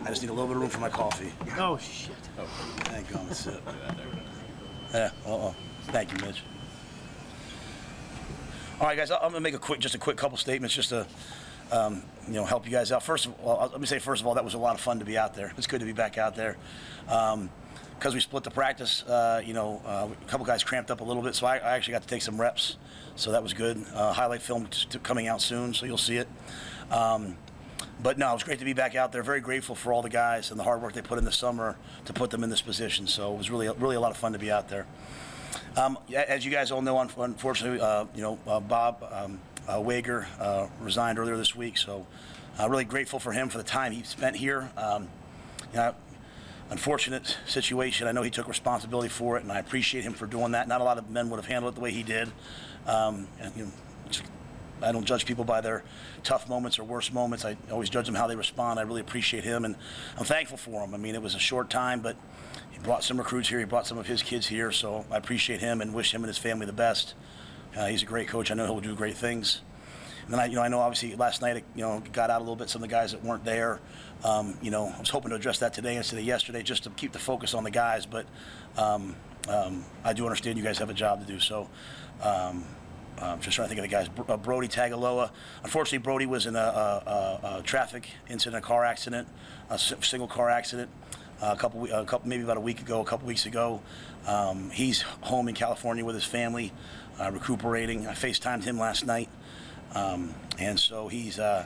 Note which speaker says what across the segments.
Speaker 1: I just need a little bit of room for my coffee.
Speaker 2: Oh, shit.
Speaker 1: Thank you. That's it. Yeah. Thank you, Mitch. All right, guys. I'm gonna make a quick couple statements just to, help you guys out. First of all, let me say that was a lot of fun to be out there. It's good to be back out there. Because we split the practice, a couple guys cramped up a little bit, so I actually got to take some reps, so that was good. Highlight film coming out soon, so you'll see it. But no, it was great to be back out there. Very grateful for all the guys and the hard work they put in the summer to put them in this position. So it was really a lot of fun to be out there. As you guys all know, unfortunately, Bob Wager resigned earlier this week. So really grateful for him for the time he spent here. Unfortunate situation. I know he took responsibility for it, and I appreciate him for doing that. Not a lot of men would have handled it the way he did. I don't judge people by their tough moments or worst moments. I always judge them how they respond. I really appreciate him, and I'm thankful for him. I mean, it was a short time, but he brought some recruits here. He brought some of his kids here, so I appreciate him and wish him and his family the best. He's a great coach. I know he'll do great things. And then I know obviously last night, got out a little bit. Some of the guys that weren't there. I was hoping to address that today instead of yesterday, just to keep the focus on the guys. But I do understand you guys have a job to do. So just trying to think of the guys. Brody Tagaloa. Unfortunately, Brody was in a traffic incident, a car accident, a single car accident. Maybe about a couple weeks ago. He's home in California with his family, recuperating. I FaceTimed him last night. And so he's, had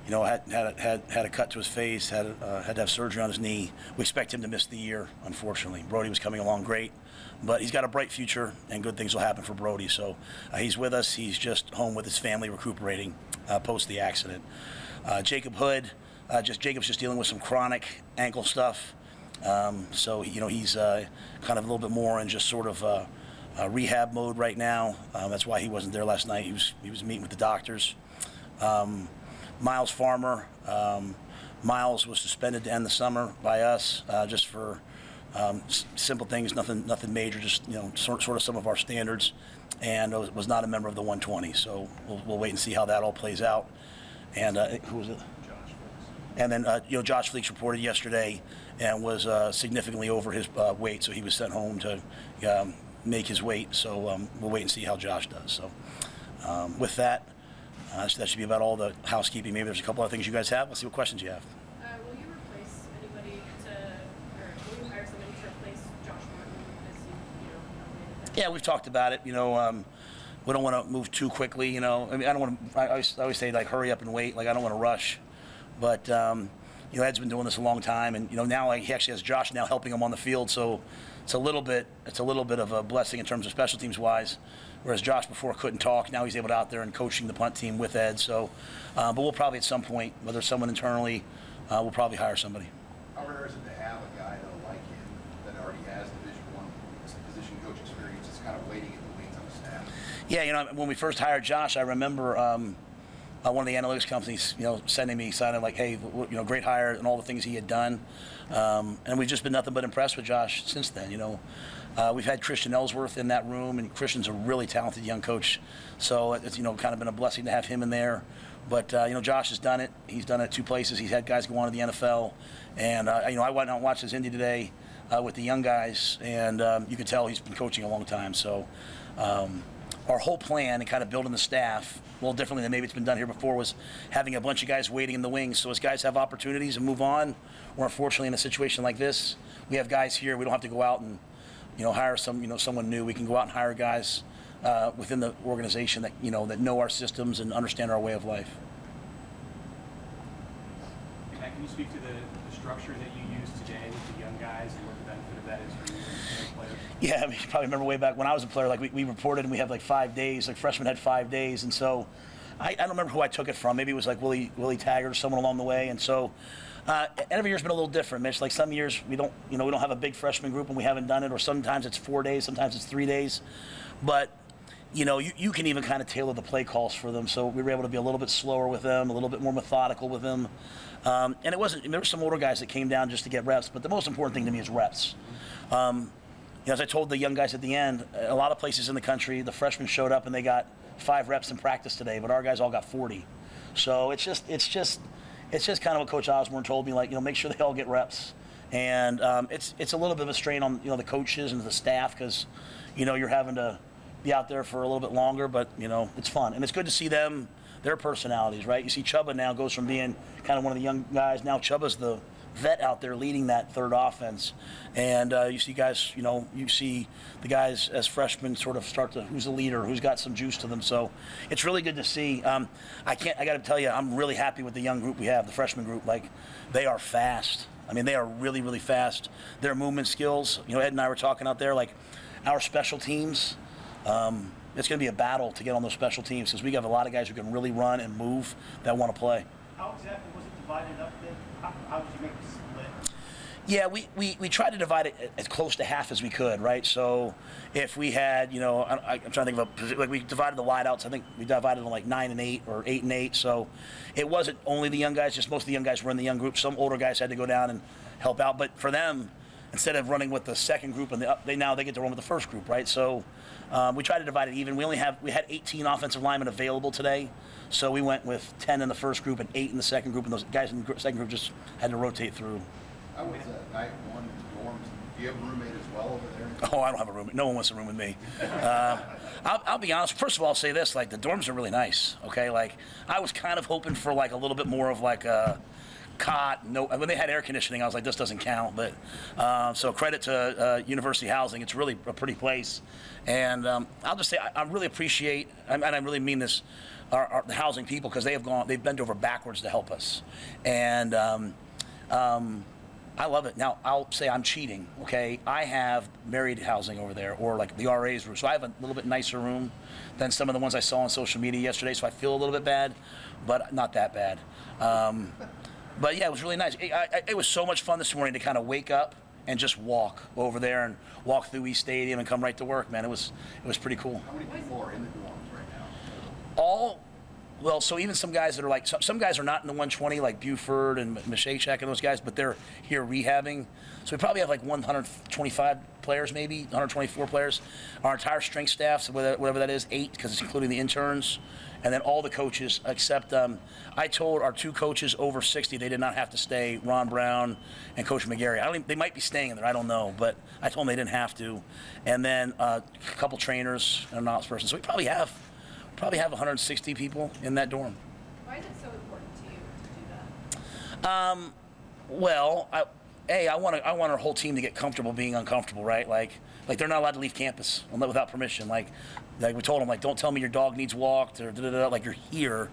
Speaker 1: a cut to his face, had to have surgery on his knee. We expect him to miss the year, unfortunately. Brody was coming along great, but he's got a bright future, and good things will happen for Brody. So he's with us. He's just home with his family, recuperating post the accident. Jacob Hood, Jacob's just dealing with some chronic ankle stuff. So he's kind of a little bit more in just sort of rehab mode right now. That's why he wasn't there last night. He was meeting with the doctors. Miles Farmer. Miles was suspended to end the summer by us, just for simple things, nothing major, just sort of some of our standards, and was not a member of the 120. So we'll wait and see how that all plays out. And who was it? And then Josh Fleeks reported yesterday and was significantly over his weight, so he was sent home to make his weight. So we'll wait and see how Josh does. So with that, that should be about all the housekeeping. Maybe there's a couple other things you guys have. Let's see what questions you have.
Speaker 3: Will you replace anybody will you hire somebody to replace Josh Martin?
Speaker 1: Yeah, we've talked about it. We don't want to move too quickly. I mean, I don't want to. I always say hurry up and wait. I don't want to rush. But Ed's been doing this a long time, and now he actually has Josh now helping him on the field. So it's a little bit of a blessing in terms of special teams wise. Whereas Josh before couldn't talk, now he's able to out there and coaching the punt team with Ed. So, but we'll probably at some point, whether it's someone internally, we'll probably hire somebody.
Speaker 4: How rare is it to have a guy though like him that already has Division I position coach experience, is kind of waiting in the wings on the staff?
Speaker 1: Yeah, when we first hired Josh, I remember one of the analytics companies, sending me signing hey, great hire and all the things he had done, and we've just been nothing but impressed with Josh since then. We've had Christian Ellsworth in that room, and Christian's a really talented young coach, so it's kind of been a blessing to have him in there. But Josh has done it. He's done it at two places. He's had guys go on to the NFL, and I went out and watched his Indy today with the young guys, and you could tell he's been coaching a long time. So our whole plan and kind of building the staff a little differently than maybe it's been done here before was having a bunch of guys waiting in the wings. So as guys have opportunities and move on, or unfortunately in a situation like this, we have guys here. We don't have to go out and hire someone new. We can go out and hire guys within the organization that that know our systems and understand our way of life.
Speaker 5: Matt, can you speak to the structure that you use today with the young guys and what the benefit of that is for you as players?
Speaker 1: Yeah, you probably remember way back when I was a player, we reported and we had 5 days, freshmen had 5 days, and so I don't remember who I took it from. Maybe it was Willie Taggart or someone along the way, and so every year's been a little different, Mitch. Some years we don't have a big freshman group and we haven't done it, or sometimes it's 4 days, sometimes it's 3 days, but you can even kind of tailor the play calls for them. So we were able to be a little bit slower with them, a little bit more methodical with them, and there were some older guys that came down just to get reps, but the most important thing to me is reps. As I told the young guys at the end, a lot of places in the country, the freshmen showed up and they got 5 reps in practice today, but our guys all got 40. So it's just it's just kind of what Coach Osborne told me, like, make sure they all get reps. And it's a little bit of a strain on, the coaches and the staff because, you're having to be out there for a little bit longer, but, it's fun. And it's good to see them, their personalities, right? You see Chubba now goes from being kind of one of the young guys. Now Chubba's the vet out there leading that third offense. And you see guys, you see the guys as freshmen sort of start to, who's the leader, who's got some juice to them. So it's really good to see. I got to tell you, I'm really happy with the young group we have, the freshman group. Like, they are fast. I mean, they are really, really fast. Their movement skills, Ed and I were talking out there, like our special teams, it's going to be a battle to get on those special teams because we have a lot of guys who can really run and move that want to play.
Speaker 5: How exactly was it divided up then? How did you make the split?
Speaker 1: Yeah, we tried to divide it as close to half as we could, right? So if we had, I'm trying to think of like we divided the wideouts. I think we divided them like 9 and 8 or 8 and 8. So it wasn't only the young guys; just most of the young guys were in the young group. Some older guys had to go down and help out. But for them, instead of running with the second group and they get to run with the first group, right? So we tried to divide it even. We had 18 offensive linemen available today, so we went with 10 in the first group and 8 in the second group, and those guys in the second group just had to rotate through.
Speaker 4: How was that night one in the dorms? Do you have a roommate as well over there?
Speaker 1: Oh, I don't have a roommate. No one wants to room with me. I'll be honest. First of all, I'll say this: like, the dorms are really nice. Okay, like I was kind of hoping for like a little bit more of like a cot. No, when they had air conditioning, I was like, this doesn't count. But so credit to University Housing. It's really a pretty place. And I'll just say I really appreciate, and I really mean this, the housing people because they've bent over backwards to help us. And I love it. Now, I'll say I'm cheating, okay? I have married housing over there, or like the RA's room. So I have a little bit nicer room than some of the ones I saw on social media yesterday, so I feel a little bit bad, but not that bad. But yeah, it was really nice. It was so much fun this morning to kind of wake up and just walk over there and walk through East Stadium and come right to work, man. It was pretty cool.
Speaker 4: How many people are in the dorms right now?
Speaker 1: Well, so even some guys that are like, some guys are not in the 120, like Buford and Mashachek and those guys, but they're here rehabbing. So we probably have like 125 players, maybe 124 players. Our entire strength staff, so whatever that is, 8, because it's including the interns, and then all the coaches, except I told our 2 coaches over 60 they did not have to stay, Ron Brown and Coach McGarry. They might be staying in there, I don't know, but I told them they didn't have to. And then a couple trainers and an ops person. So we probably have 160 people in that dorm.
Speaker 3: Why is it so important to you to do that?
Speaker 1: Well, I want our whole team to get comfortable being uncomfortable, right? Like they're not allowed to leave campus without permission. Like we told them, like, don't tell me your dog needs walked or like you're here.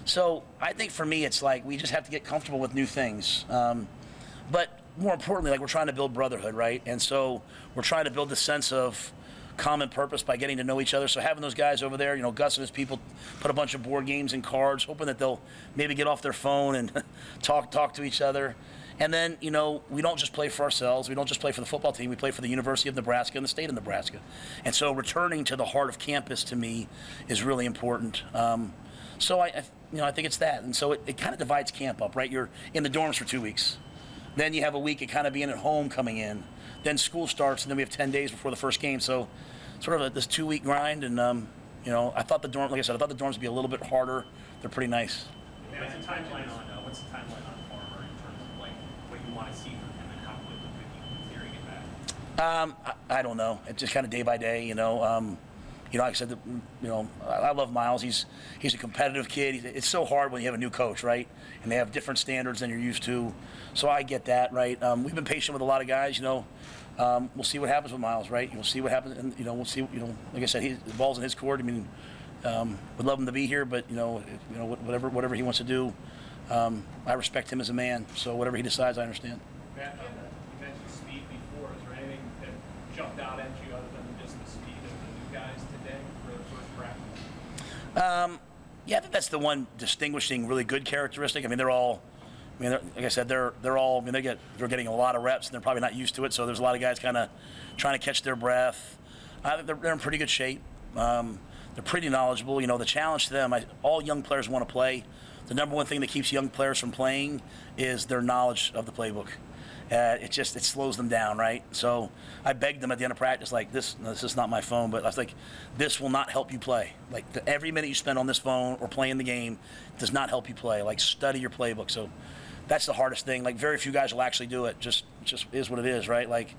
Speaker 1: So I think for me, it's like we just have to get comfortable with new things. But more importantly, like we're trying to build brotherhood, right? And so we're trying to build the sense of common purpose by getting to know each other. So having those guys over there, Gus and his people put a bunch of board games and cards, hoping that they'll maybe get off their phone and talk to each other. And then, we don't just play for ourselves. We don't just play for the football team. We play for the University of Nebraska and the state of Nebraska. And so returning to the heart of campus to me is really important. So I think it's that. And so it kind of divides camp up, right? You're in the dorms for 2 weeks. Then you have a week of kind of being at home coming in. Then school starts, and then we have 10 days before the first game. So sort of this 2-week grind. And, I thought the dorms would be a little bit harder. They're pretty nice.
Speaker 5: What's the timeline on Farmer in terms of like what you want to see from him and how quickly could you theory get back?
Speaker 1: I don't know. It's just kind of day by day, like I said, I love Miles. He's a competitive kid. It's so hard when you have a new coach, right? And they have different standards than you're used to. So I get that, right? We've been patient with a lot of guys, We'll see what happens with Miles, right? We'll see what happens, and we'll see. Like I said, the ball's in his court. I mean, would love him to be here, but whatever he wants to do, I respect him as a man. So whatever he decides, I understand.
Speaker 5: Matt, you mentioned speed before. Is there anything that jumped out at you other than just the speed of the new guys today for the first practice?
Speaker 1: Yeah, I think that's the one distinguishing, really good characteristic. I mean, they're all. Like I said, they're all. They're getting a lot of reps, and they're probably not used to it. So there's a lot of guys kind of trying to catch their breath. I think they're in pretty good shape. They're pretty knowledgeable. The challenge to them, all young players want to play. The number one thing that keeps young players from playing is their knowledge of the playbook. it slows them down, right? So I begged them at the end of practice, like, this is not my phone, but I was like, this will not help you play. Like, every minute you spend on this phone or playing the game does not help you play. Like, study your playbook. So that's the hardest thing. Like, very few guys will actually do it. Just is what it is, right? Like,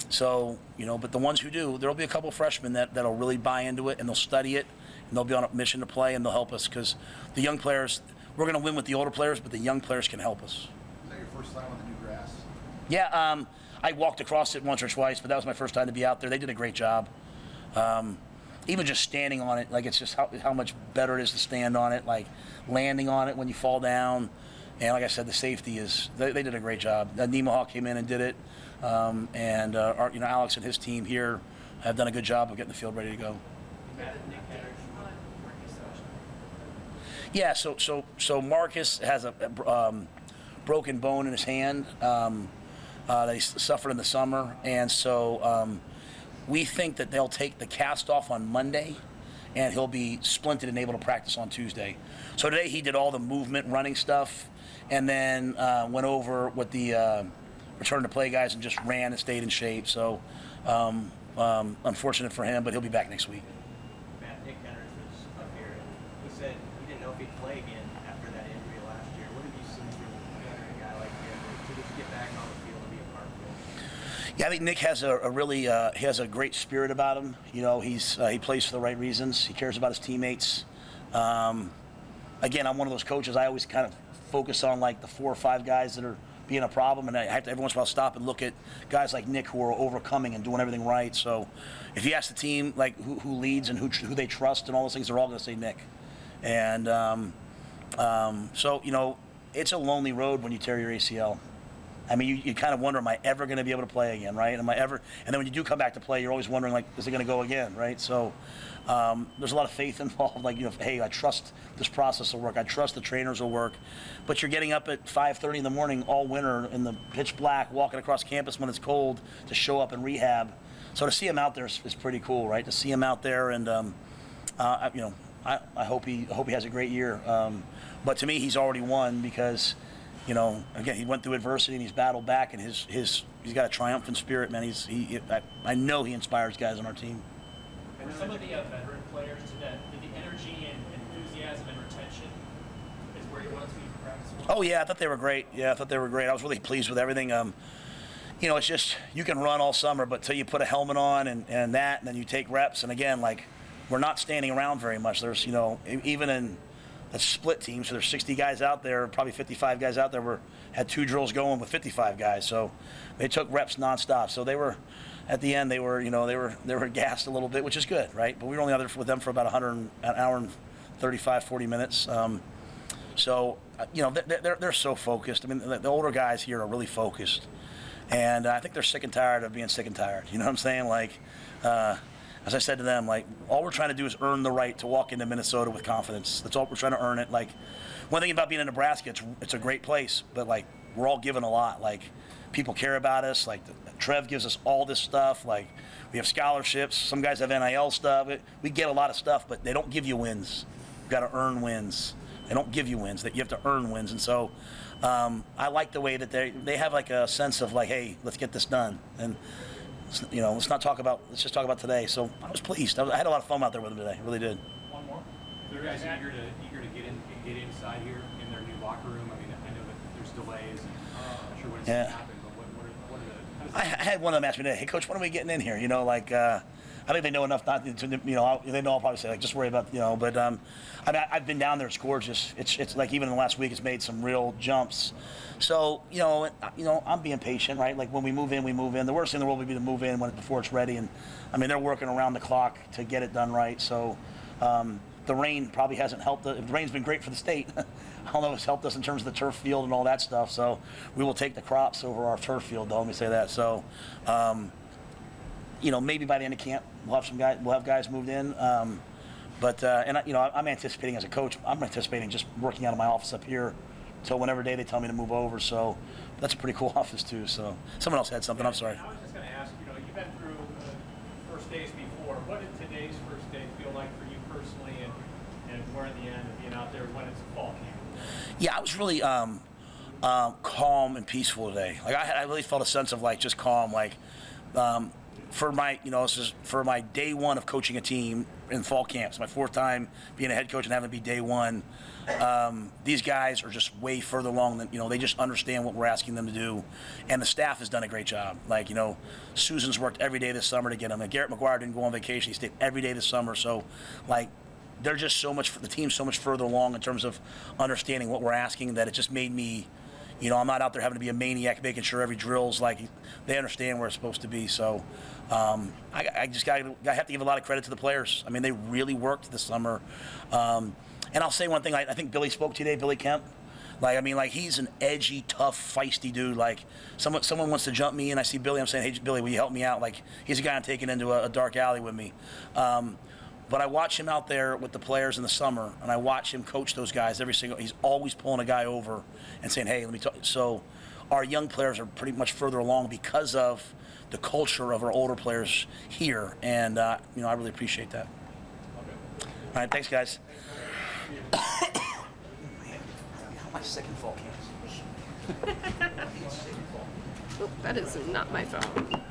Speaker 1: so, but the ones who do, there'll be a couple freshmen that'll really buy into it, and they'll study it, and they'll be on a mission to play, and they'll help us, because the young players, we're going to win with the older players, but the young players can help us.
Speaker 4: Is that your first time on the new grass?
Speaker 1: Yeah, I walked across it once or twice, but that was my first time to be out there. They did a great job. Even just standing on it, like, it's just how much better it is to stand on it, like landing on it when you fall down. And like I said, the safety they did a great job. Nemaha came in and did it. And Alex and his team here have done a good job of getting the field ready to go. Yeah, so Marcus has a broken bone in his hand that he suffered in the summer, and so we think that they'll take the cast off on Monday, and he'll be splinted and able to practice on Tuesday. So today he did all the movement, running stuff, and then went over with the return to play guys and just ran and stayed in shape. So unfortunate for him, but he'll be back next week.
Speaker 2: Matt, Nick Henrich was up here, and he said he didn't know if he'd play again after that injury last year. What have you seen from a guy like him to just get back on the field and be a part of it?
Speaker 1: Yeah, I think Nick has he has a great spirit about him. He plays for the right reasons. He cares about his teammates. Again, I'm one of those coaches. I always kind of focus on like the 4 or 5 guys that are being a problem, and I have to every once in a while stop and look at guys like Nick who are overcoming and doing everything right. So if you ask the team like who leads and who they trust and all those things, they're all going to say Nick. And so it's a lonely road when you tear your ACL. I mean, you kind of wonder, am I ever going to be able to play again, right? Am I ever? And then when you do come back to play, you're always wondering, like, is it going to go again, right? So there's a lot of faith involved. Like, hey, I trust this process will work. I trust the trainers will work. But you're getting up at 5:30 in the morning all winter in the pitch black, walking across campus when it's cold to show up and rehab. So to see him out there is pretty cool, right? To see him out there, and I hope he has a great year. But to me, he's already won because. Again, he went through adversity and he's battled back, and he's got a triumphant spirit, man. I know he inspires guys on our team.
Speaker 5: And some of the veteran players, the energy and enthusiasm and retention is where you want to be for practice.
Speaker 1: Oh yeah, I thought they were great. I was really pleased with everything. It's just you can run all summer, but till you put a helmet on and then you take reps. And again, like, we're not standing around very much. There's even in a split team, so there's 60 guys out there, probably 55 guys out there had 2 drills going with 55 guys. So they took reps nonstop. So they were, at the end, they were gassed a little bit, which is good, right? But we were only out there with them for about an hour and 35, 40 minutes. They're so focused. I mean, the older guys here are really focused, and I think they're sick and tired of being sick and tired. You know what I'm saying? Like, as I said to them, like, all we're trying to do is earn the right to walk into Minnesota with confidence. That's all we're trying to earn it. Like, one thing about being in Nebraska, it's a great place, but like, we're all given a lot. Like, people care about us. Like, Trev gives us all this stuff. Like, we have scholarships. Some guys have NIL stuff. We get a lot of stuff, but they don't give you wins. You've got to earn wins. They don't give you wins. That you have to earn wins. And so, I like the way that they have like a sense of like, hey, let's get this done. And let's just talk about today. So I was pleased. I had a lot of fun out there with them today. I really did.
Speaker 5: One more.
Speaker 6: Are guys eager to get inside here in their new locker room? I mean, I know that there's delays, and I'm not sure when it's going to happen, but what are the?
Speaker 1: I had one of them ask me today, hey, Coach, when are we getting in here? I think they know enough not to, they know I'll probably say, like, just worry about, but I've been down there. It's gorgeous. It's like, even in the last week, it's made some real jumps. So, I'm being patient, right? Like, when we move in, we move in. The worst thing in the world would be to move in before it's ready. And, I mean, they're working around the clock to get it done right. So, the rain probably hasn't helped. The rain's been great for the state. I don't know if it's helped us in terms of the turf field and all that stuff. So, we will take the crops over our turf field, though. Let me say that. So, maybe by the end of camp, we'll have guys moved in. I'm anticipating as a coach, I'm anticipating just working out of my office up here until whenever day they tell me to move over. So that's a pretty cool office too. So someone else had something. I'm sorry.
Speaker 5: I was just going to ask, you've been through first days before. What did today's first day feel like for you personally, and we're in the end of being out there when it's fall camp?
Speaker 1: Yeah, I was really calm and peaceful today. Like I really felt a sense of like just calm. Like for my, this is for my day one of coaching a team in fall camps, my 4th time being a head coach and having to be day one. These guys are just way further along than, they just understand what we're asking them to do. And the staff has done a great job. Like, Susan's worked every day this summer to get them. And Garrett McGuire didn't go on vacation. He stayed every day this summer. So, like, they're just the team's so much further along in terms of understanding what we're asking that it just made me, I'm not out there having to be a maniac making sure every drill's like, they understand where it's supposed to be. So I just I have to give a lot of credit to the players. I mean, they really worked this summer. And I'll say one thing, I think Billy spoke today, Billy Kemp. Like, he's an edgy, tough, feisty dude. Like, someone wants to jump me and I see Billy, I'm saying, hey, Billy, will you help me out? Like, he's a guy I'm taking into a dark alley with me. But I watch him out there with the players in the summer, and I watch him coach those guys he's always pulling a guy over and saying, hey, let me talk. So our young players are pretty much further along because of the culture of our older players here. And, I really appreciate that. All right, thanks, guys. How am I sick in fall camps?
Speaker 3: Oh, that is not my phone.